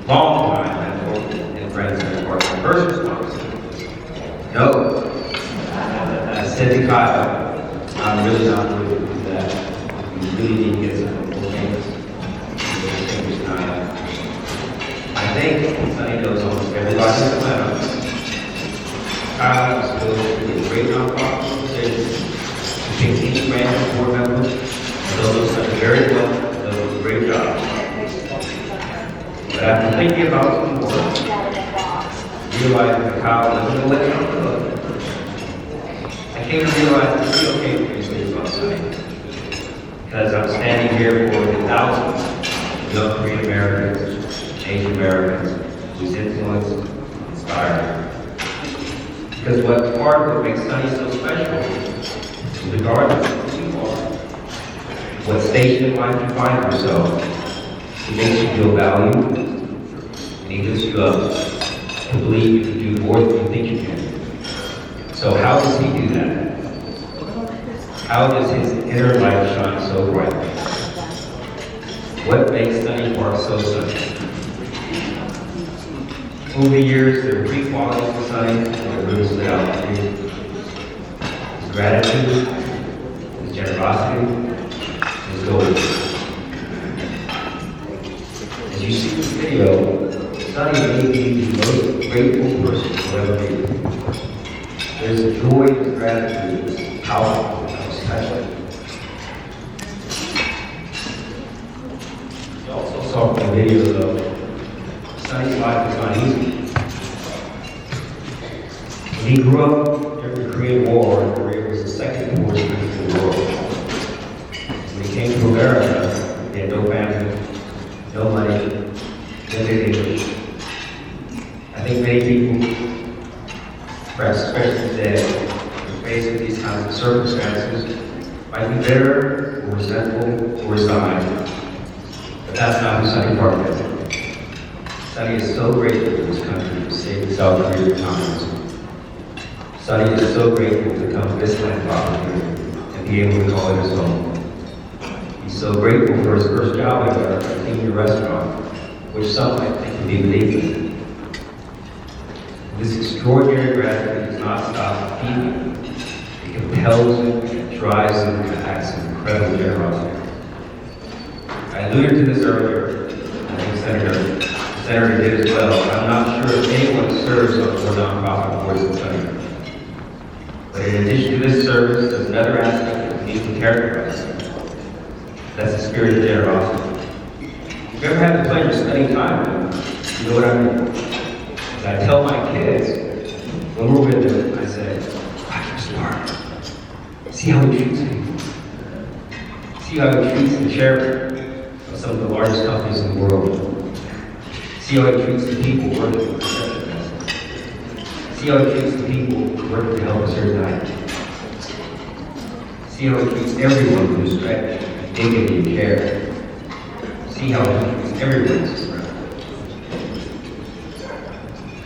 long time and friends and partners. My first response was, no. I said to Kyle, I'm really not going to do that. You really need to get some more things. I think Sonny knows almost everybody in the planet. Kyle is supposed to be a great nonprofit organization. He takes each random board member and does such a very well, does a great job. But after thinking about some more, realizing that Kyle doesn't let you know, I came to realize it's okay for me to speak about Sonny. Because I'm standing here for the thousands of young Korean Americans, Asian Americans, whose influence inspired. Because part of what makes Sonny so special is regardless of who you are, what station in life you find yourself, he makes you feel valued, and he lifts you up to believe you can do more than you think you can. So how does he do that? How does his inner light shine so brightly? What makes Sonny Park so special? Over the years, there are three qualities of Sonny that really stood out to me. His gratitude, his generosity, his goals. As you see in this video, Sonny may be the most grateful person you'll ever meet. There's a joy in gratitude that's powerful and special. You also saw from the video though, Sonny's life is not easy. When he grew up during the Korean War, and Korea was the second poorest country in the world. When he came to America, he had no family, no money, limited English. I think many people, perhaps especially today, when faced with these kinds of circumstances, might be bitter or resentful or resigned. But that's not who Sonny Park is. Sonny is so grateful to this country for saving South Korea from communism. Sonny is so grateful to come to this land of and be able to call it his home. He's so grateful for his first job at a senior restaurant, which some might think would be beneath him. This extraordinary gratitude does not stop feeding. It compels him, it drives him to acts of incredible generosity. I alluded to this earlier. I think Senator did as well. I'm not sure if anyone serves on more nonprofit boards than Sonny. But in addition to this service, there's another aspect that we need to characterize. That's the spirit of generosity. If you ever had the pleasure of spending time with them, you know what I mean. As I tell my kids, when we're with them, I say, "Watch your smart. See how he treats people. See how he treats the chairman of some of the largest companies in the world. See how he treats the people working in the reception desk. See how he treats the people working to help us here tonight. See how he treats everyone with respect, dignity, and care. See how he treats everyone as his friend."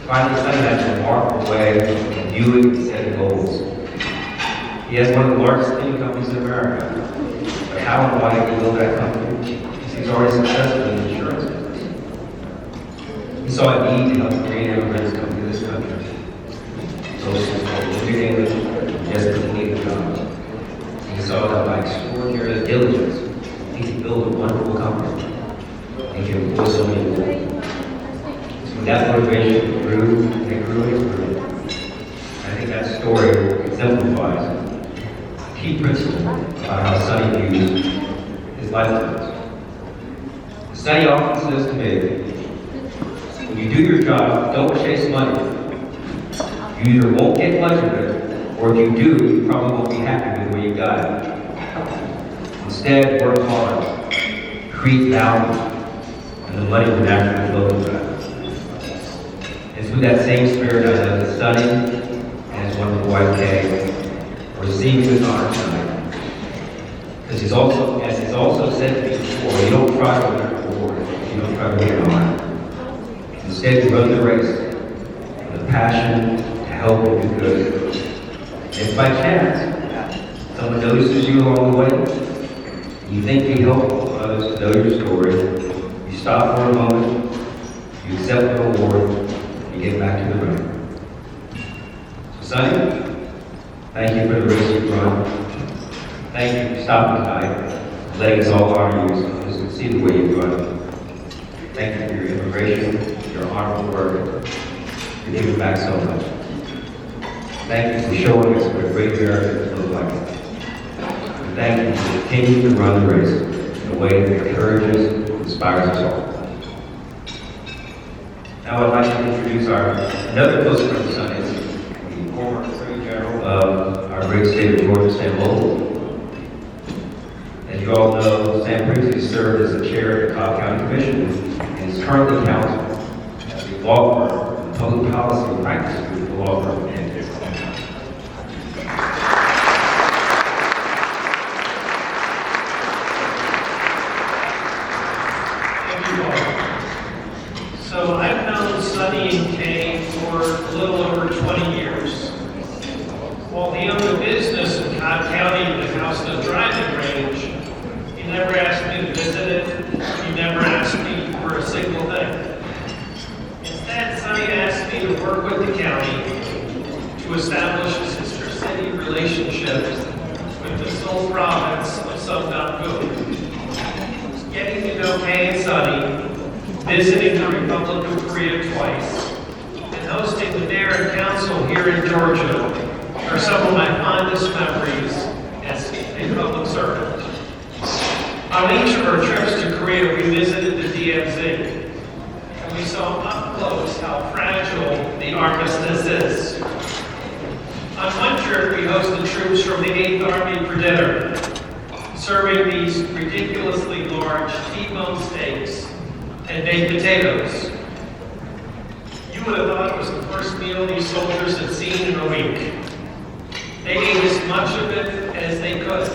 Finally, Sonny has a remarkable way of viewing and setting goals. He has one of the largest cleaning companies in America. But how and why did he build that company? Because he's already successful in the insurance business. He saw a need to help Korean immigrants come to this country. Those who spoke limited English desperately needed jobs. He saw that by extraordinary diligence, he could build a wonderful company. He could employ so many people. So that motivation grew and grew and grew. I think that story exemplifies a key principle about how Sonny views his life goals. Sonny often says to me, when you do your job, don't chase money. You either won't get much of it, or if you do, you probably won't be happy with where you got it. Instead, work hard, create value, and the money will naturally flow to that. It's with that same spirit I know that Sonny and his wonderful wife Kay are receiving this honor tonight. Because as he's also said to me before, you don't try to win a reward, you don't try to win an honor. Instead, you run the race with a passion to help and do good. And if by chance someone notices you along the way, you think you help others to know your story, you stop for a moment, you back to the room. Sonny, thank you for the race you've run. Thank you for stopping tonight, letting us all honor you so we can see the way you've run. Thank you for your immigration, your honorable work. You're giving back so much. Thank you for showing us what a great Americans look like. And thank you for continuing to run the race in a way that encourages and inspires us all. Now I'd like to introduce another close friend of Sonny's, the former Attorney General of our great state of Georgia, Sam Lowell. As you all know, Sam previously served as the chair of the Cobb County Commission and is currently counsel at the law firm in public policy and practice group, the law firm in So I've known Sonny and Kay for a little over 20 years. While he owned a business in Cobb County that housed a driving range, he never asked me to visit it. He never asked me for a single thing. Instead, Sonny asked me to work with the county to establish a sister-city relationship with the sole province of Sundong-gu. Getting to know Kay and Sonny, visiting the Republic of Korea twice, and hosting the Mayor and Council here in Georgia are some of my fondest memories as a public servant. On each of our trips to Korea, we visited the DMZ, and we saw up close how fragile the armistice is. On one trip, we hosted troops from the 8th Army for dinner, serving these ridiculously large T-bone steaks and baked potatoes. You would have thought it was the first meal these soldiers had seen in a week. They ate as much of it as they could.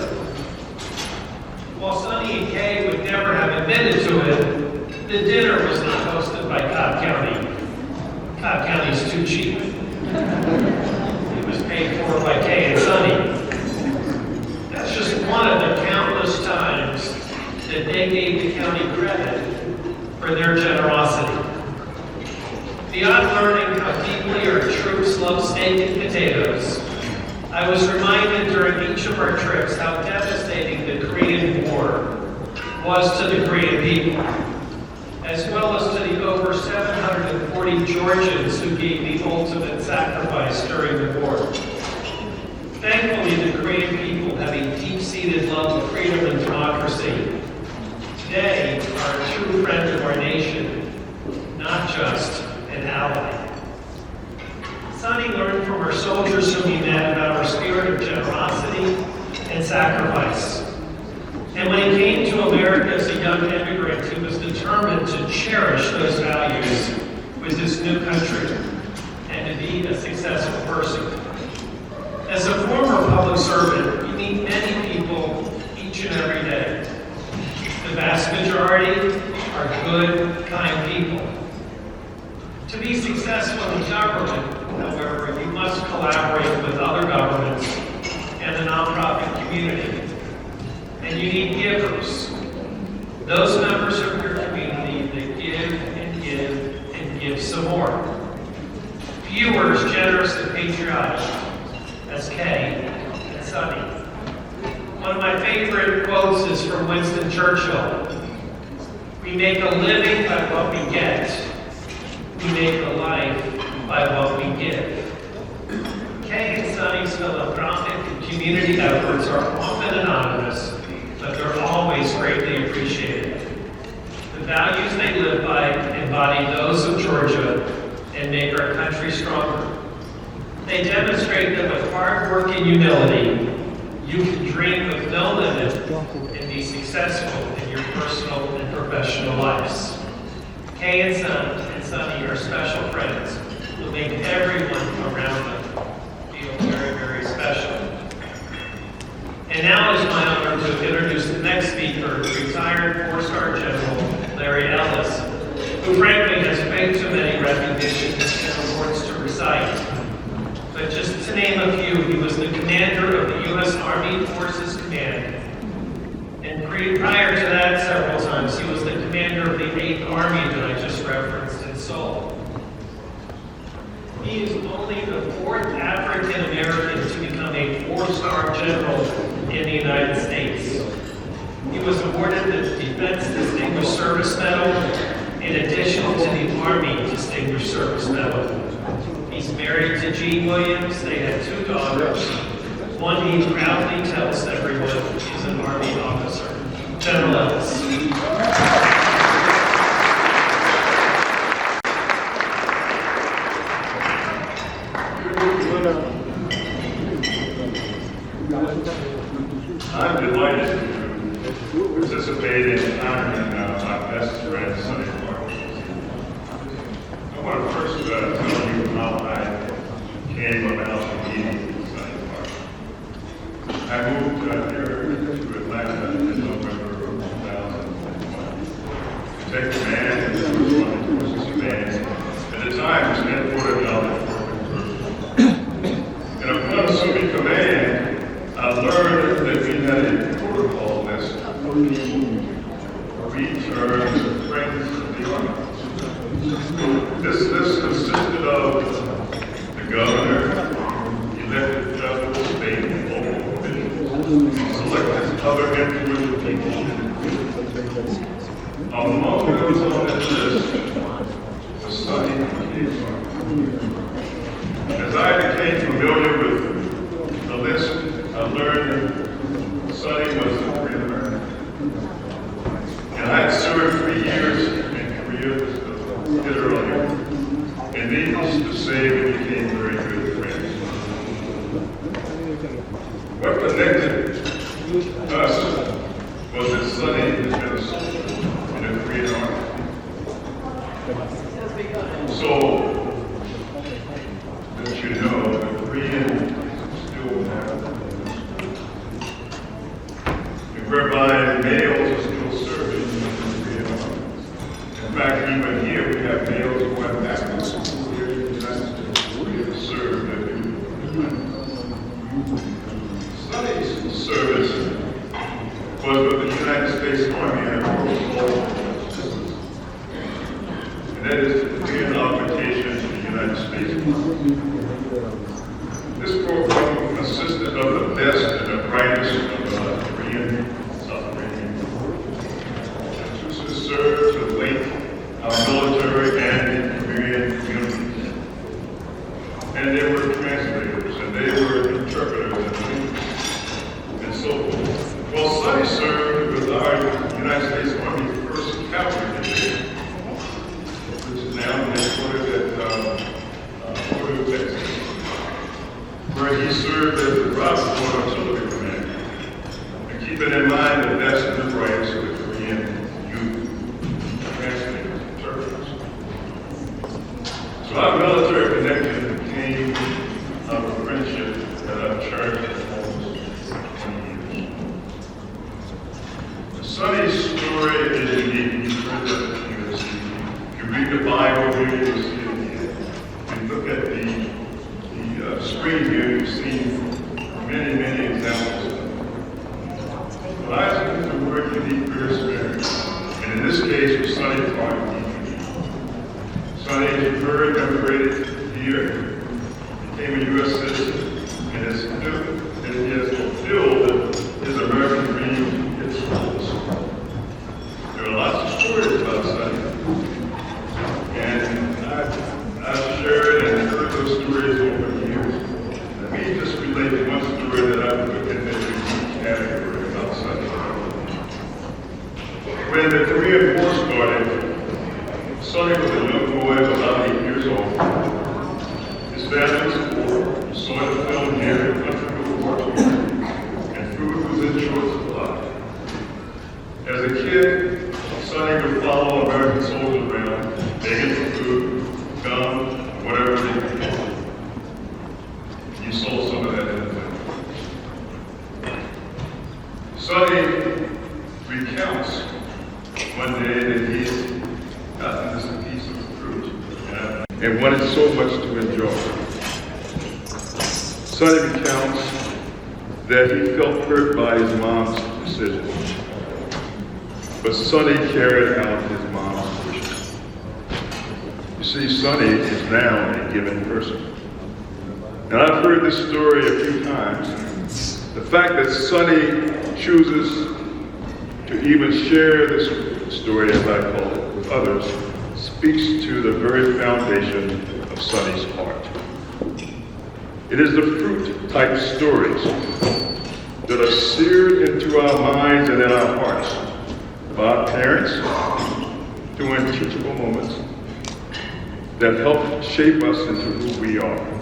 While Sonny and Kay would never have admitted to it, the dinner was not hosted by Cobb County. Cobb County's too cheap. It was paid for by Kay and Sonny. That's just one of the countless times that they gave the county credit for their generosity. Beyond learning how deeply our troops love steak and potatoes, I was reminded during each of our trips how devastating the Korean War was to the Korean people, as well as to the over 740 Georgians who gave the ultimate sacrifice during the war. Thankfully, the Korean people have a deep-seated love of freedom and democracy. They are a true friend of our nation, not just an ally. Sonny learned from our soldiers whom he met about our spirit of generosity and sacrifice. And when he came to America as a young immigrant, he was determined to cherish those values with his new country and to be a successful person. As a former public servant, you meet many people each and every day. The vast majority are good, kind people. To be successful in government, however, you must collaborate with other governments and the nonprofit community. And you need givers. Those members of your community that give and give and give some more. Viewers, generous and patriotic, as Kay and Sonny. One of my favorite quotes is from Winston Churchill. We make a living by what we get. We make a life by what we give. Kay and Sonny's philanthropic and community efforts are often anonymous, but they're always greatly appreciated. The values they live by embody those of Georgia and make our country stronger. They demonstrate that with hard work and humility, you can dream with no limit and be successful in your personal and professional lives. Kay and Sonny are special friends who make everyone around them feel very, very special. And now it is my honor to introduce the next speaker, retired four-star General Larry Ellis, who frankly has way too many recognitions and awards to recite. But just to name a few, he was the commander of the U.S. Army Forces Command. And prior to that, several times, he was the commander of the 8th Army that I just referenced in Seoul. only the 4th African American to become a 4-star general in the United States. He was awarded the Defense Distinguished Service Medal in addition to the Army Distinguished Service Medal. He's married to Jean Williams. They had 2 daughters. One he proudly tells everyone is an Army officer. General Ellis. I'm delighted to participate in honoring my best friend, Sonny Clark. I want to first tell you how I came about meeting Sonny Clark. I moved here to Atlanta in November of 2001. Tech Command and the Forces Command at the time was headquartered out of Fort McPherson. And upon assuming command, I learned that we had a protocol list for returns of friends of the Army. This list consisted of the governor, elected federal, state, and local officials, selected other influential people. Among those on that list was Sonny Clark. As I became familiar with the list, I learned that Sonny was a Korean American. And I had served 3 years in Korea as earlier. And needless to say, we became very good friends. What connected us was that Sonny had been a soldier in the Korean Army. So, that you know, the Korean still have, whereby males are still serving in the Korean Army. In fact, even here we have males who have back to school here in the United States who have served their duty. Sonny's service was with the United States Army and a protocol, and that is the Korean occupation to the United States. This program consisted of the best and the brightest of Korean, South Korean. To serve to link our military and Korean communities. And they were translators, and they were interpreters, and so forth. Well, Sonny served with our United States Army 1st Cavalry Division, which is now headquartered at Fort Texas, where he served as the Rockport Artillery Commander. And keeping in mind the best and the brightest of the Korean youth, translators, interpreters. So our military connection came out of a friendship that I've cherished for almost 20 years. Sonny's story is unique. You've heard that previously. If you read the Bible here, you'll see it again. If you look at the screen here, you've seen many, many examples of it. But I use the word unique very sparingly. And in this case, with Sonny Clark, Sonny, as you've heard, immigrated here, became a U.S. citizen, and he has fulfilled his American dream to its fullest. There are lots of stories about Sonny, and I've shared and heard those stories over the years. Let me just relate one story that I put in the category about Sonny. When the Korean War started, Sonny was a young boy of about 8 years old. His family was poor, saw the film here in country of war, and food was in short supply. As a kid, Sonny would follow American soldiers around, begging for food, gum, whatever they could get. You saw some of that in the film. Sonny recounts one day that he had gotten this piece of fruit and wanted so much to enjoy. Sonny recounts that he felt hurt by his mom's decision. But Sonny carried out his mom's wishes. You see, Sonny is now a given person. And I've heard this story a few times. The fact that Sonny chooses to even share this story, as I call it, with others, speaks to the very foundation of Sonny's heart. It is the fruit-type stories that are seared into our minds and in our hearts by our parents during teachable moments that help shape us into who we are.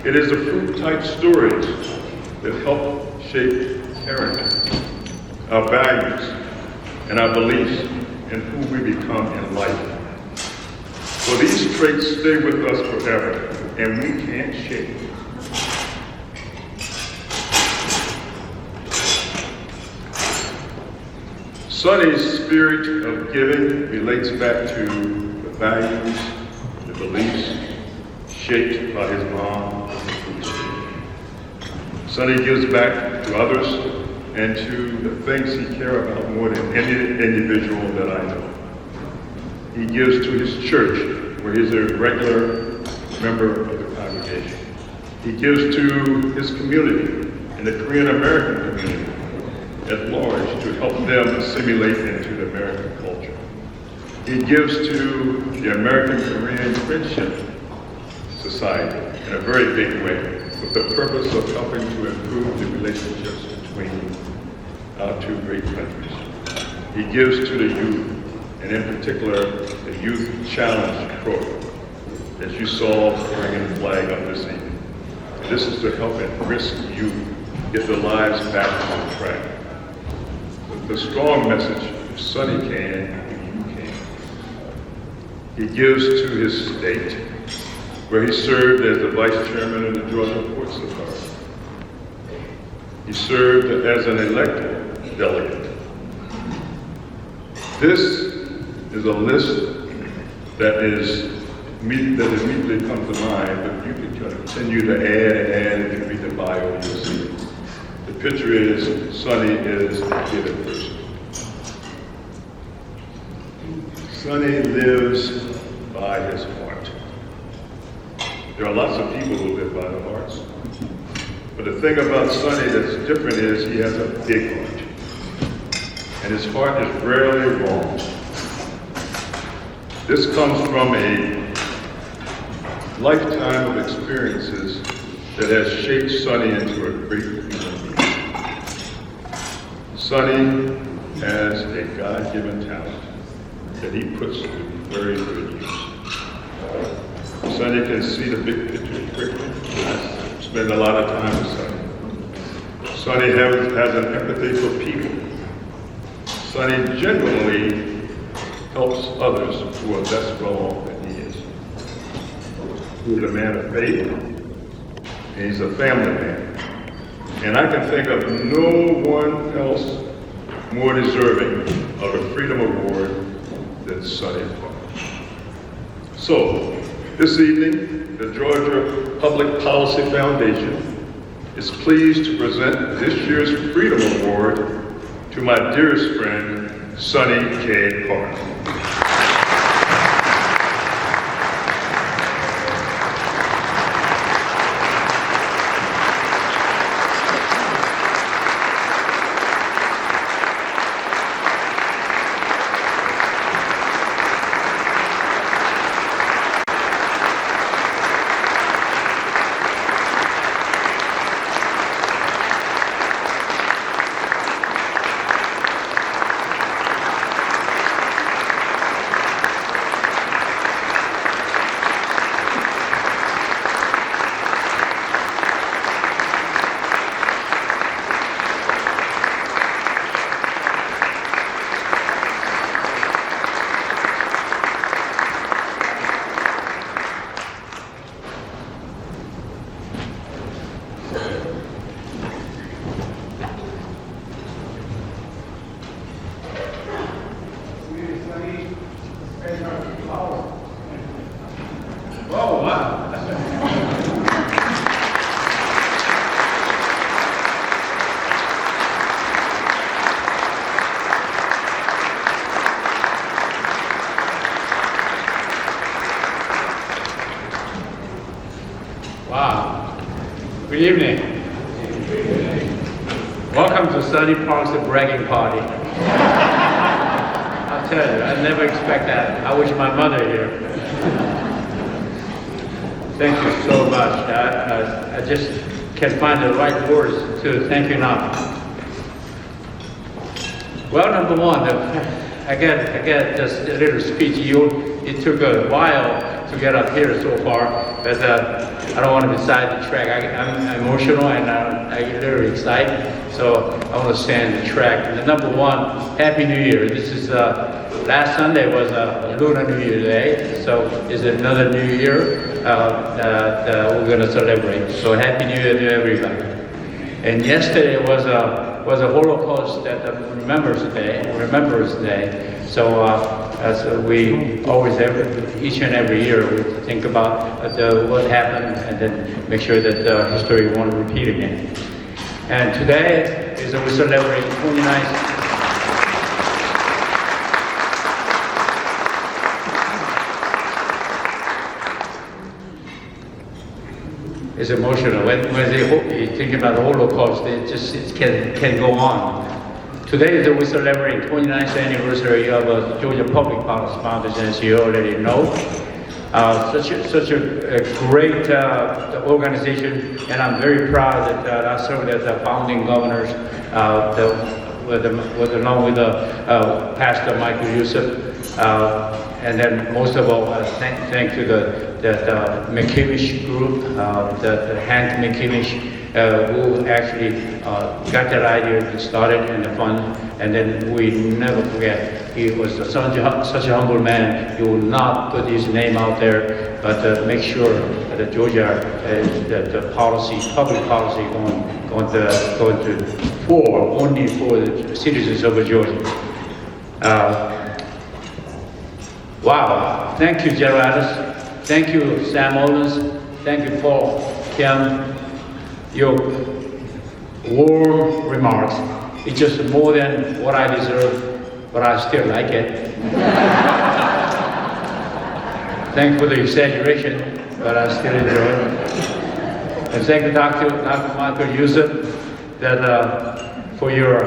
It is the fruit-type stories that help shape character, our values, and our beliefs in who we become in life. So these traits stay with us forever, and we can't shake. Sonny's spirit of giving relates back to the values, the beliefs shaped by his mom. Sonny gives back to others and to the things he cares about more than any individual that I know. He gives to his church, where he's a regular member of the congregation. He gives to his community and the Korean American community at large to help them assimilate into the American culture. He gives to the American Korean Friendship Society in a very big way, with the purpose of helping to improve the relationships between our two great countries. He gives to the youth, and in particular, the Youth Challenge program, as you saw bringing the flag up this evening. And this is to help at-risk youth get their lives back on track. With the strong message, if Sonny can, you can. He gives to his state, where he served as the vice chairman of the Georgia Ports Authority. He served as an elected delegate. This is a list that immediately comes to mind, but you can continue to add and add. If you read the bio, you'll see it. The picture is Sonny is a giving person. Sonny lives by his heart. There are lots of people who live by their hearts. But the thing about Sonny that's different is he has a big heart. And his heart is rarely wrong. This comes from a lifetime of experiences that has shaped Sonny into a great human being. Sonny has a God-given talent that he puts to very good use. Sonny can see the big picture quickly. I spend a lot of time with Sonny. Sonny has an empathy for people. Sonny genuinely helps others who are less well off than he is. He's a man of faith, and he's a family man. And I can think of no one else more deserving of a Freedom Award than Sonny Clark. So, this evening, the Georgia Public Policy Foundation is pleased to present this year's Freedom Award to my dearest friend, Sonny K. Clark. Good evening. Welcome to Sunny Park's bragging party. I'll tell you, I never expect that. I wish my mother here. Thank you so much. I just can't find the right words to thank you enough. Well, number one, I get just a little speech. It took a while to get up here so far, but I don't want to be sidetracked. I'm emotional and I get a little excited, so I want to stay on the track. And number one, Happy New Year. This is last Sunday was Lunar New Year Day, so it's another New Year that we're going to celebrate. So Happy New Year to everybody. And yesterday was a Holocaust Remembrance Day. So as we always each and every year we think about what happened and then make sure that history won't repeat again. And today is we celebrate 29th. It's emotional. When you think about the Holocaust, it can go on. Today we celebrate 29th anniversary of Georgia Public Policy Foundation, as you already know. Such a great organization, and I'm very proud that I served as the founding governors, along with Pastor Michael Youssef. And then most of all, thank to the McKimish group, the Hank McKimish, who actually got that idea started in the fund. And then we never forget, he was such a humble man. He will not put his name out there, but make sure that Georgia, the policy, public policy, going to only for the citizens of Georgia. Wow, thank you, Gerardus. Thank you, Sam Owens. Thank you, Paul, Kim. Your warm remarks. It's just more than what I deserve, but I still like it. Thanks for the exaggeration, but I still enjoy it. And thank you, Dr. Michael Youssef, for your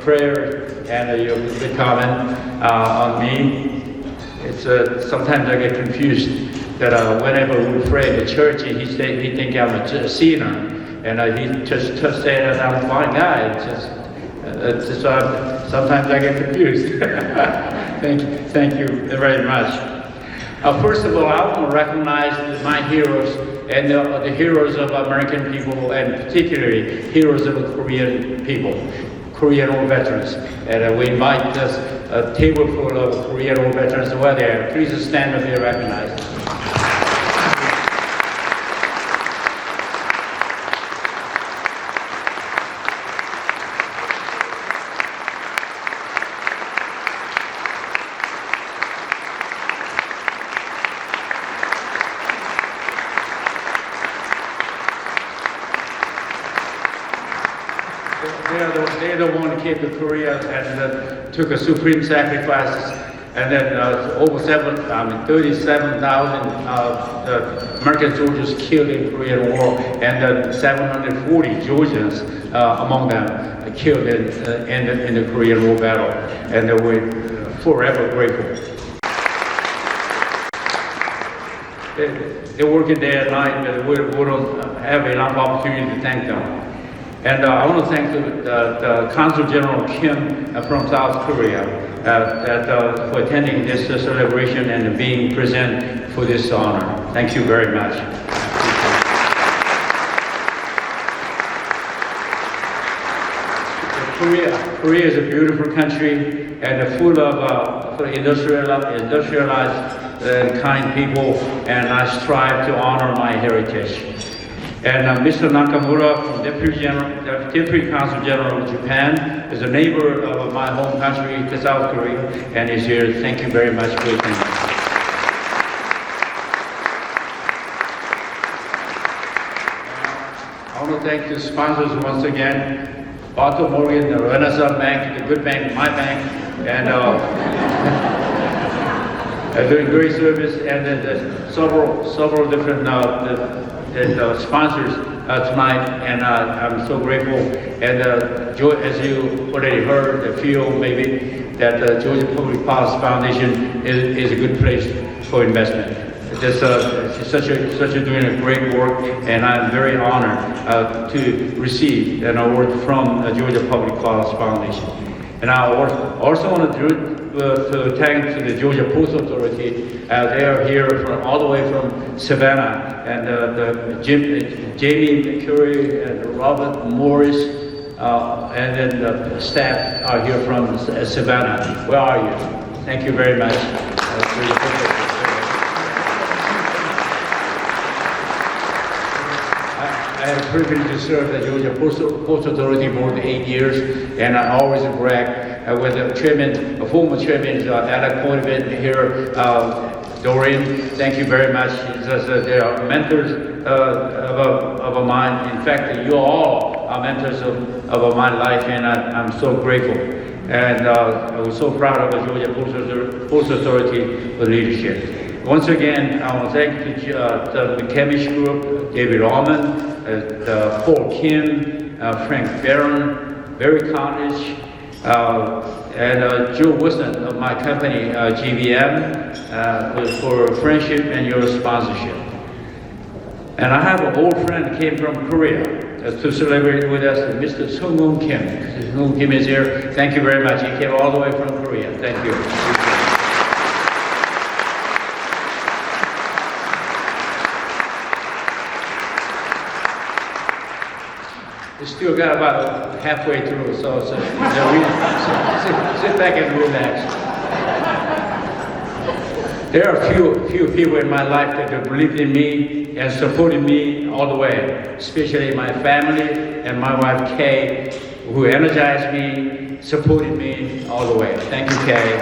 prayer and your good comment on me. It's sometimes I get confused that whenever we pray in the church, he think I'm a sinner, and he just say that I'm a fine guy. Sometimes I get confused. Thank you very much. First of all, I want to recognize my heroes and the heroes of American people, and particularly heroes of Korean people. Korean War veterans, and we invite a table full of Korean War veterans who are there. Please stand and be recognized. They're the one who came to Korea and took a supreme sacrifices, and then over 37,000 American soldiers killed in Korean War, and 740 Georgians among them killed in the Korean War battle, and we're forever grateful. They're working day and night, but we don't have enough opportunity to thank them. And I want to thank the Consul General Kim from South Korea for attending this celebration and being present for this honor. Thank you very much. Korea is a beautiful country and full of industrialized kind people, and I strive to honor my heritage. And Mr. Nakamura, Deputy Consul General of Japan, is a neighbor of my home country, South Korea, and is here. Thank you very much for attending. I want to thank the sponsors once again, Otto Morgan, the Renaissance Bank, the Good Bank, my bank, and doing great service, and several different sponsors tonight, and I'm so grateful. And as you already heard, feel maybe that the Georgia Public Policy Foundation is a good place for investment. She's doing a great work, and I'm very honored to receive an award from the Georgia Public Policy Foundation. And I also want to thank to the Georgia Postal Authority. They are here from all the way from Savannah, and Jamie Curry and Robert Morris, and then the staff are here from Savannah. Where are you? Thank you very much. For your support. I had the privilege to serve the Georgia Postal Authority more than 8 years, and I always brag with the chairman, former chairman, Alec Pointed here, Dorian. Thank you very much. They are mentors of mine. In fact, you all are mentors of my life, and I'm so grateful. And I was so proud of the Georgia Postal Authority for leadership. Once again, I want to thank the McCamish Group, David Allman, Paul Kim, Frank Barron, Barry College, and Joe Wilson of my company, GVM, for friendship and your sponsorship. And I have an old friend that came from Korea to celebrate with us, Mr. Sung-Hoon Kim. Sung-Hoon Kim is here. Thank you very much. He came all the way from Korea. Thank you. We still got about halfway through, so sit back and relax. There are a few people in my life that have believed in me and supported me all the way, especially my family and my wife Kay, who energized me, supported me all the way. Thank you, Kay.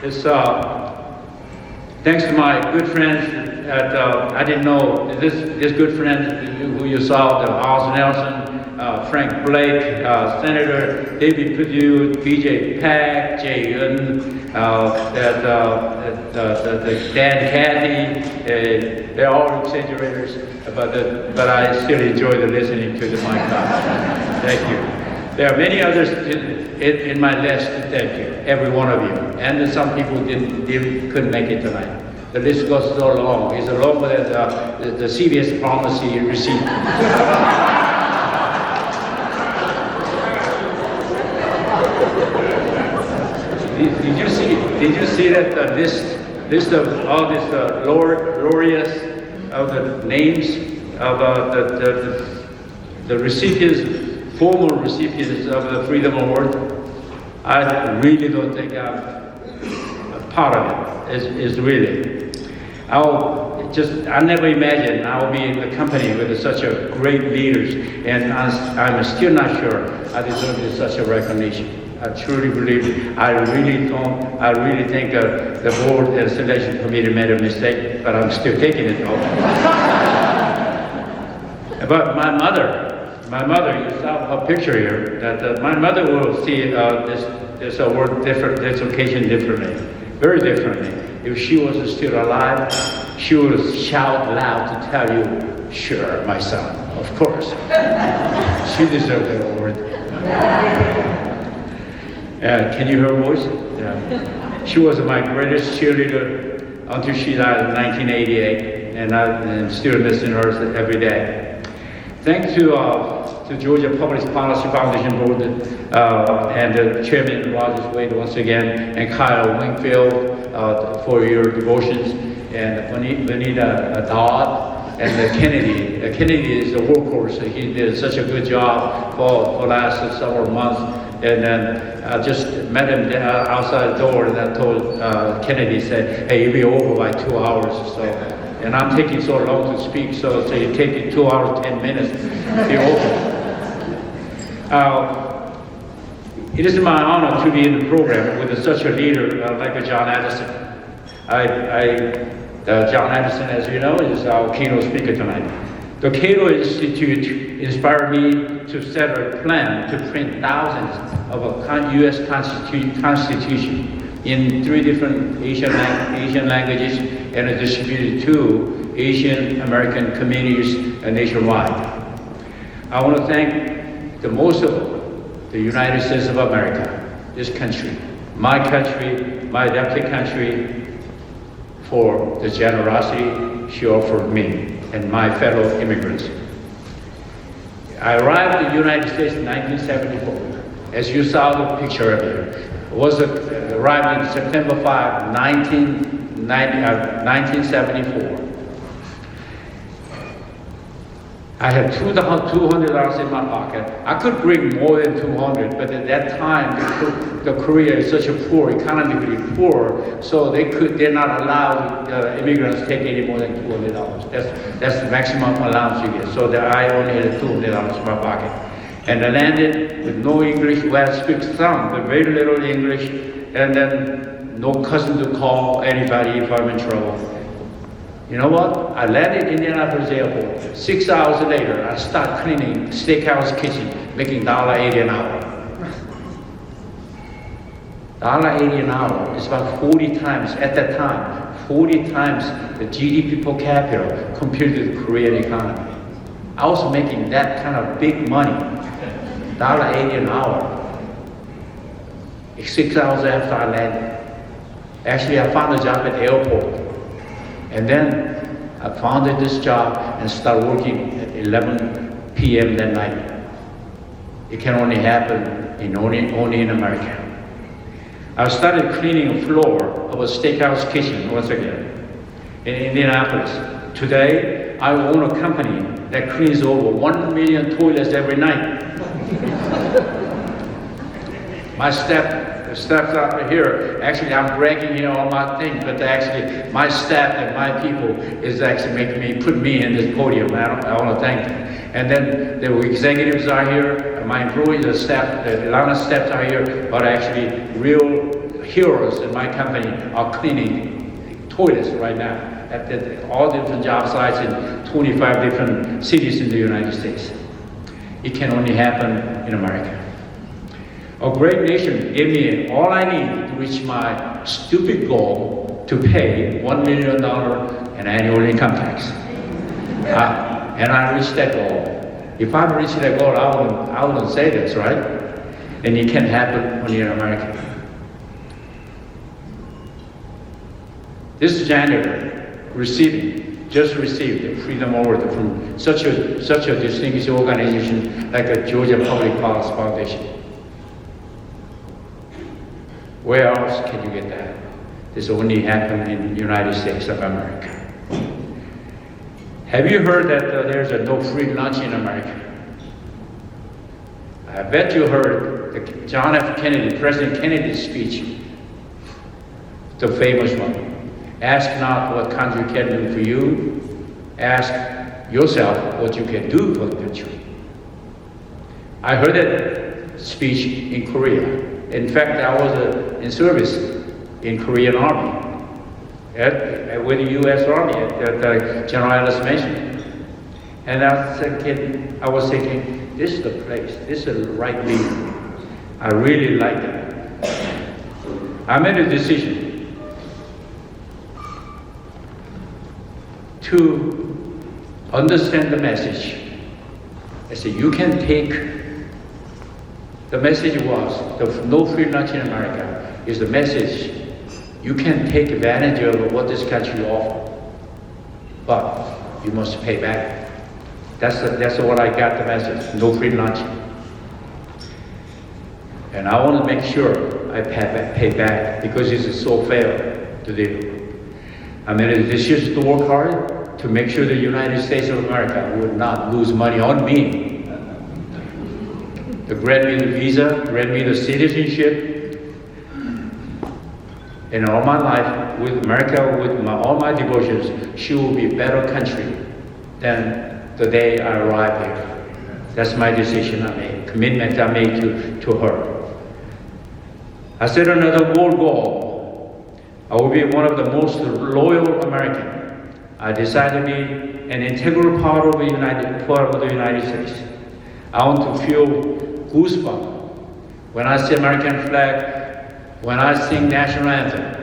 It's thanks to my good friends that I didn't know this good friend who you saw, Oz Nelson, Frank Blake, Senator David Perdue, BJ Pack, Jay Yun, Dan Caddy. They're all exaggerators, but I still enjoy listening to my comments. Thank you. There are many others in my list to thank you, every one of you. And some people couldn't make it tonight. The list goes so long. It's longer than the CVS pharmacy receipt. Did you see that list of all these laureates of the names of the recipients, former recipients of the Freedom Award? I really don't think I'm a part of it. It's really. I never imagined I would be in a company with such a great leaders, and I'm still not sure I deserve such a recognition. I truly believe, I really think the board and selection committee made a mistake, but I'm still taking it though. But my mother, you saw her picture here, that my mother will see this award this occasion differently, very differently. If she was still alive, she would shout loud to tell you, sure, my son, of course. She deserved the award. Can you hear her voice? Yeah. She was my greatest cheerleader until she died in 1988, and I'm still missing her every day. Thanks to Georgia Public Policy Foundation Board and Chairman Rogers Wade once again, and Kyle Wingfield for your devotions, and Vanita Dodd, and Kennedy. Kennedy is a workhorse. He did such a good job for the last several months. And then I just met him outside the door, and I told Kennedy, said, hey, you'll be over by 2 hours or so. And I'm taking so long to speak, so you take it 2 hours, 10 minutes to be over. It is my honor to be in the program with such a leader like John Addison. John Addison, as you know, is our keynote speaker tonight. The Cato Institute inspired me to set a plan to print thousands of a U.S. Constitution in 3 different Asian languages and distributed to Asian American communities nationwide. I want to thank the most of all, the United States of America, this country, my adopted country, for the generosity she offered me and my fellow immigrants. I arrived in the United States in 1974. As you saw the picture earlier, arrived in September 5, 1974. I had $200 in my pocket. I could bring more than 200, but at that time, the Korea is such a poor, economically poor, so they're not allowed immigrants to take any more than $200. That's the maximum allowance you get. So I only had $200 in my pocket. And I landed with no English. Well, I speak some, but very little English, and then no cousin to call anybody if I'm in trouble. You know what? I landed in Indianapolis airport. 6 hours later, I start cleaning steakhouse kitchen, making $1.80 an hour. $1.80 an hour is about 40 times, at that time, 40 times the GDP per capita compared to the Korean economy. I was making that kind of big money, $1.80 an hour. 6 hours after I landed. Actually, I found a job at the airport. And then I founded this job and started working at 11 p.m. that night. It can only happen only in America. I started cleaning a floor of a steakhouse kitchen once again in Indianapolis. Today, I own a company that cleans over 1 million toilets every night. My staff out here, actually I'm bragging here on my thing, but actually my staff and my people is actually making me, put me in this podium. I want to thank them. And then the executives are here, my employees, the staff, a lot of staff are here, but actually real heroes in my company are cleaning toilets right now at all different job sites in 25 different cities in the United States. It can only happen in America. A great nation gave me all I need to reach my stupid goal to pay $1 million in annual income tax. And I reached that goal. If I reached that goal, I wouldn't say this, right? And it can happen only in America. This January, just received the Freedom Award from such a distinguished organization like the Georgia Public Policy Foundation. Where else can you get that? This only happened in the United States of America. Have you heard that there's a no free lunch in America? I bet you heard the John F. Kennedy, President Kennedy's speech, the famous one. Ask not what country can do for you, ask yourself what you can do for the country. I heard that speech in Korea. In fact, I was in service in Korean Army, with the U.S. Army at General Ellis mentioned. And I was thinking, this is the place, this is the right leader. I really like that. I made a decision to understand the message. I said, you can take. The message was, the no free lunch in America is the message you can take advantage of what this country offers, but you must pay back. That's what I got the message, no free lunch. And I want to make sure I pay back because this is so fair to do. I made a decision to work hard to make sure the United States of America would not lose money on me. To grant me the visa, grant me the citizenship, and all my life with America, with all my devotions, she will be a better country than the day I arrived here. That's my decision I made, commitment I made to her. I set another bold goal. I will be one of the most loyal Americans. I decided to be an integral part of the United States. I want to feel goosebumps when I see American flag when I sing national anthem,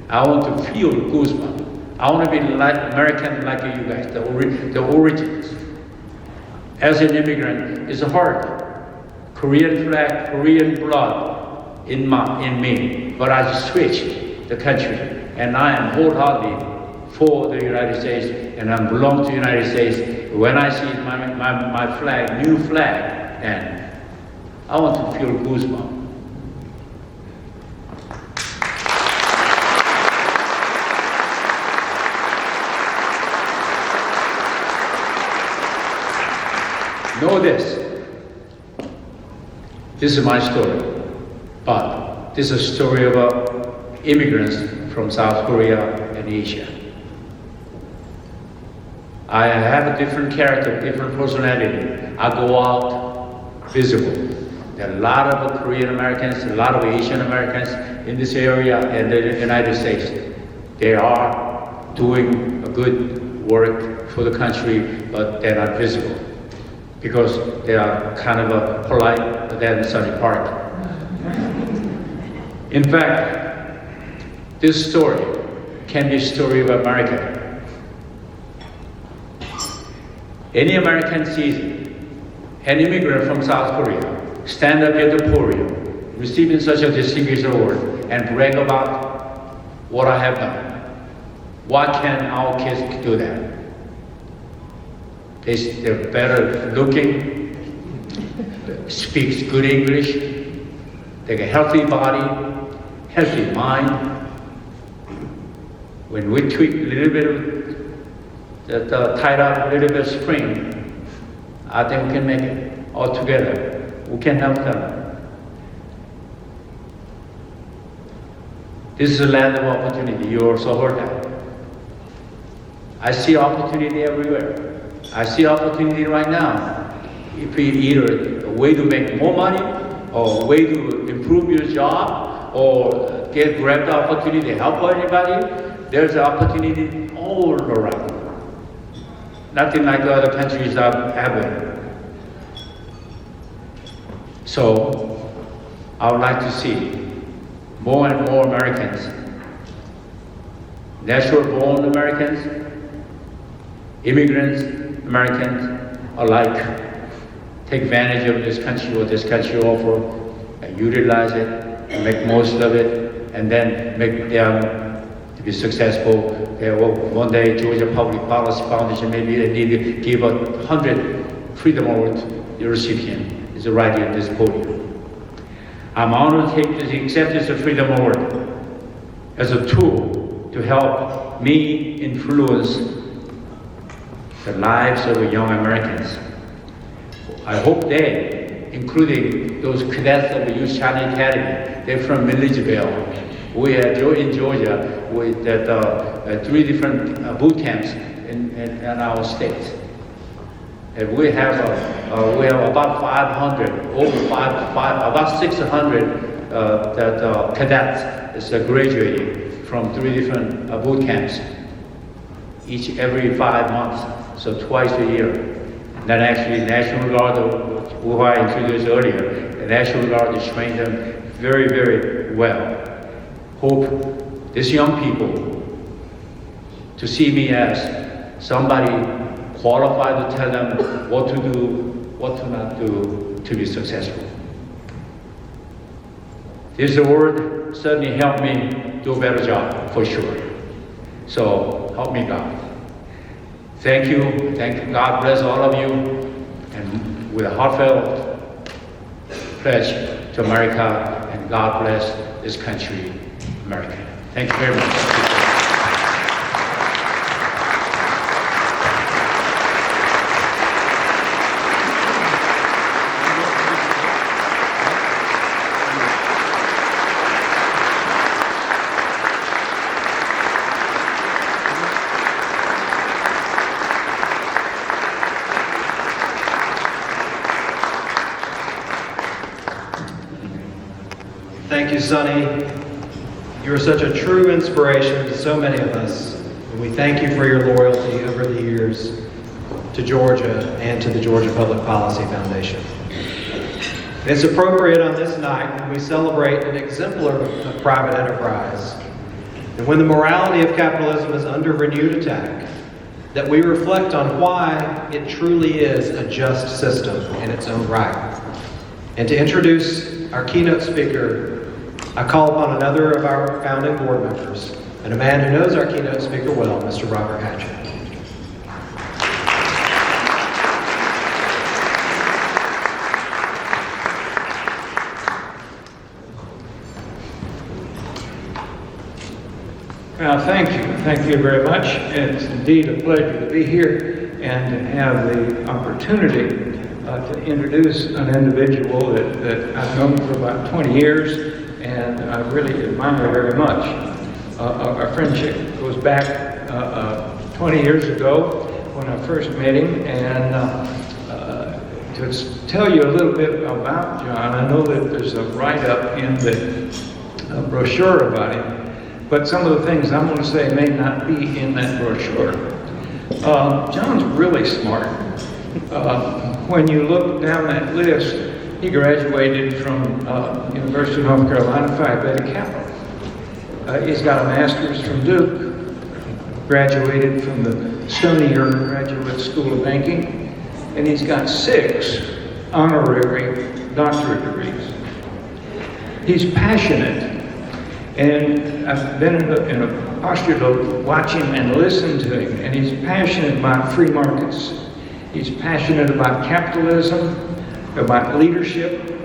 I want to feel goosebumps. I want to be like American like you guys, the origins. As an immigrant, it's hard. Korean flag, Korean blood in me. But I switched the country, and I am wholeheartedly for the United States, and I belong to the United States. When I see my flag, new flag, and I want to feel goosebumps. Know this. This is my story, but this is a story about immigrants from South Korea and Asia. I have a different character, different personality. I go out visible. There are a lot of Korean Americans, a lot of Asian Americans in this area and the United States. They are doing a good work for the country, but they're not visible, because they are kind of a polite than Sunny Park. In fact, this story can be a story of America. Any American sees an immigrant from South Korea stand up at the podium, receiving such a distinguished award, and brag about what I have done. Why can't our kids do that? They're better looking, speaks good English, they got a healthy body, healthy mind. When we tweak a little bit of tied up a little bit of spring, I think we can make it all together. We can help them. This is a land of opportunity. You also heard that. I see opportunity everywhere. I see opportunity right now. If we either a way to make more money, or a way to improve your job, or grab the opportunity to help anybody, there's an opportunity all around. Nothing like the other countries are having. So, I would like to see more and more Americans, natural-born Americans, immigrants, Americans alike, take advantage of this country, what this country offers, and utilize it, and make most of it, and then make them to be successful. One day, Georgia Public Policy Foundation, maybe they need to give 100 Freedom Awards to the recipient. Is right here at this podium. I'm honored to accept this Freedom Award as a tool to help me influence the lives of young Americans. I hope they, including those cadets of the Youth China Academy, they're from Milledgeville. We had in Georgia with 3 different boot camps in our state. And we have about 500, about 600 cadets is graduating from 3 different boot camps, every 5 months, so twice a year. And then actually National Guard, who I introduced earlier, the National Guard has trained them very, very well. Hope these young people to see me as somebody qualified to tell them what to do, what to not do to be successful. This award certainly helped me do a better job, for sure. So help me God. Thank you. God bless all of you. And with a heartfelt pledge to America, and God bless this country, America. Thank you very much. Thank you, Sonny. You are such a true inspiration to so many of us, and we thank you for your loyalty over the years to Georgia and to the Georgia Public Policy Foundation. It's appropriate on this night when we celebrate an exemplar of private enterprise, and when the morality of capitalism is under renewed attack, that we reflect on why it truly is a just system in its own right. And to introduce our keynote speaker, I call upon another of our founding board members, and a man who knows our keynote speaker well, Mr. Robert Hatchett. Well, thank you. Thank you very much. It's indeed a pleasure to be here and to have the opportunity to introduce an individual that I've known for about 20 years and I really admire very much. Our friendship goes back 20 years ago when I first met him, and to tell you a little bit about John, I know that there's a write-up in the brochure about him, but some of the things I'm going to say may not be in that brochure. John's really smart. When you look down that list, he graduated from University of North Carolina, Phi Beta Kappa. He's got a master's from Duke, graduated from the Stony Brook Graduate School of Banking, and he's got 6 honorary doctorate degrees. He's passionate. And I've been in a posture to watch him and listen to him. And he's passionate about free markets. He's passionate about capitalism, about leadership.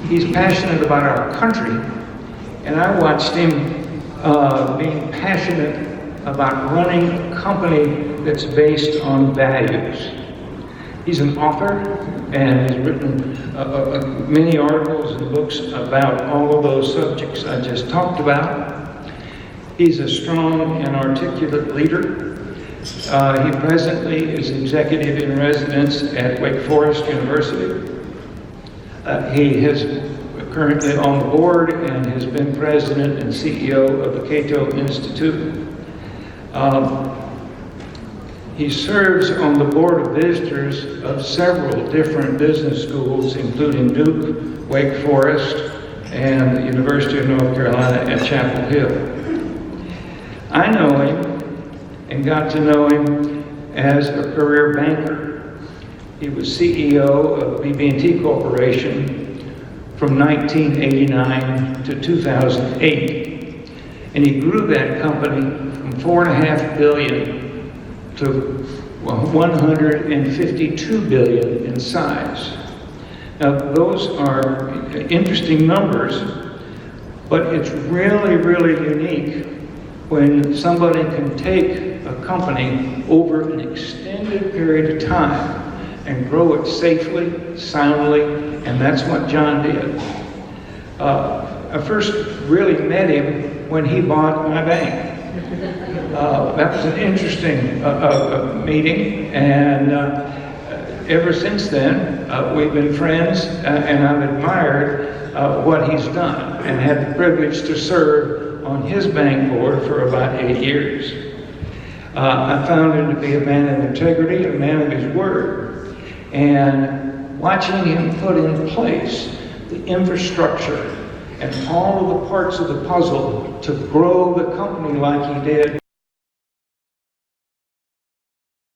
He's passionate about our country. And I watched him being passionate about running a company that's based on values. He's an author, and he's written many articles and books about all of those subjects I just talked about. He's a strong and articulate leader. He presently is executive in residence at Wake Forest University. He is currently on the board and has been president and CEO of the Cato Institute. He serves on the board of visitors of several different business schools, including Duke, Wake Forest, and the University of North Carolina at Chapel Hill. I know him and got to know him as a career banker. He was CEO of BB&T Corporation from 1989 to 2008. And he grew that company from $4.5 billion to 152 billion in size. Now, those are interesting numbers, but it's really, really unique when somebody can take a company over an extended period of time and grow it safely, soundly, and that's what John did. I first really met him when he bought my bank. That was an interesting meeting, and ever since then, we've been friends, and I've admired what he's done, and had the privilege to serve on his bank board for about 8 years. I found him to be a man of integrity, a man of his word, and watching him put in place the infrastructure and all of the parts of the puzzle to grow the company like he did